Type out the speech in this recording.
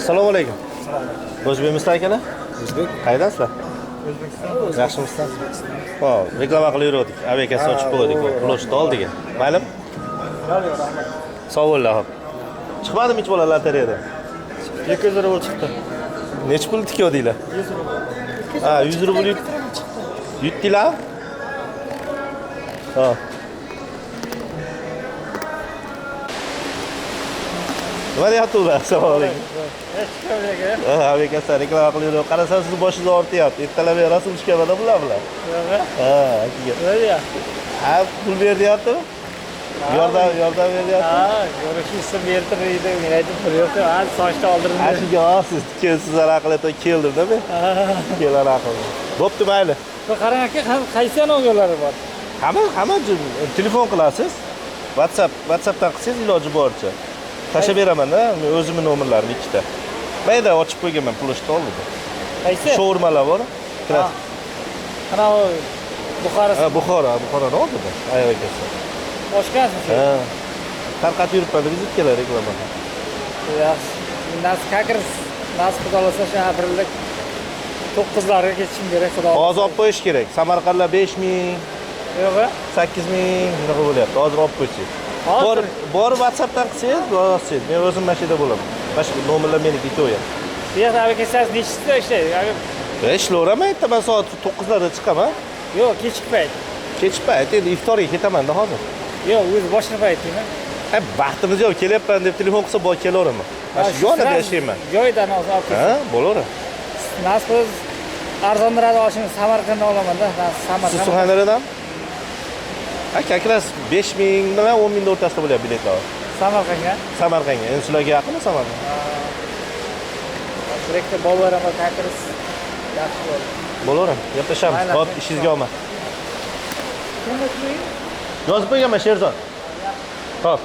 Assalomu alaykum. O'zbekmisizlar akalar? O'zbek. Qaydasizlar? O'zbekiston. Yaxshimisizlar? Xo'p, reklama qilib yurdik. Aviakassa ochib qo'ydik. Ploshni oldiga. Maylimi? Rahmat. Sog' bo'linglar, xo'p. Chiqmadimi hech bola lotereyadan? 200 rubl chiqdi. Necha pul tikiyodinglar? 100 rubl. Ha, 100 rubl yutdinglar? Ha. Nima deyapti ular? Assalomu alaykum. Ha, aviakassa reklama qilib yurib, qarasam sizni boshingiz og'rityapti. Ertalab berasiz uchkamada bular bilan. Ha, akiga. Nima? Ha, pul beryaptimi? Yordam beryapti. Ha, görüşmüşsün bir yerde iyiydi. Men aytib turibdi. Ha, sochni oldirdim. Ashiga siz sizlar aqlida keldim-da men. Kelar aql. Bo'pti, mayli. Bu qarang aka, qaysi yo'llari bor? Hamma telefon qilasiz. WhatsAppdan qilsangiz iloji boricha. Tashlab beraman-da, men o'zimning nomerlarim ikkita. Mayda ochib qo'yganman, pulishni oldim. Qaysi? Shourmalar bor. Kiras. Ana o Buxoro. Ha, Buxoroda oldida. Aviakassa. Boshqasi. Ha. Tarqatib yuribman, vizitkalar reklama. Yaxshi. Как раз нас qudolasa shu aprellik 9larga ketishim kerak, xudo. Hozir olib qo'yish kerak. Samarqandlar 5000, Yo'q. 8000 shunaqa bo'lyapti. Hozir olib qo'ysangiz. Bor WhatsAppdan qilsangiz, bo'lasiz. Men o'zim mashinada bo'laman. Mana shu nomerlar meniki qo'ying. Bu yerda aviakassasi nechta ishlaydi? Ishlayveraman, ertaman soat 9larda chiqaman. Yo'q, kechki payt. Kechki payt endi iftorga ketaman-da hozir. Yo'q, o'zi boshqa paytmi? Vaqtimiz yo'q, kelyapman deb telefon qilsa borib kelaveraman. Mana shu yonida yashayman. Joyidan hozir olib Ha, bo'laveradi. Nasib arzonroq olishni Samarqanddan olaman-da. Siz Surxondaryodan? Aka, 5000 bilan 10000 o'rtasida bo'lyapti biletlar. Samarqandga? Samarqandga. Endi sizlarga yaqinmi Samarqand? Direktor bolalarga takririz. Yaxshi bo'ldi. Bo'laveradi. Gaplashamiz. Hop, ishingizga omad. Yozib qo'yganman Sherzod. Xo'p.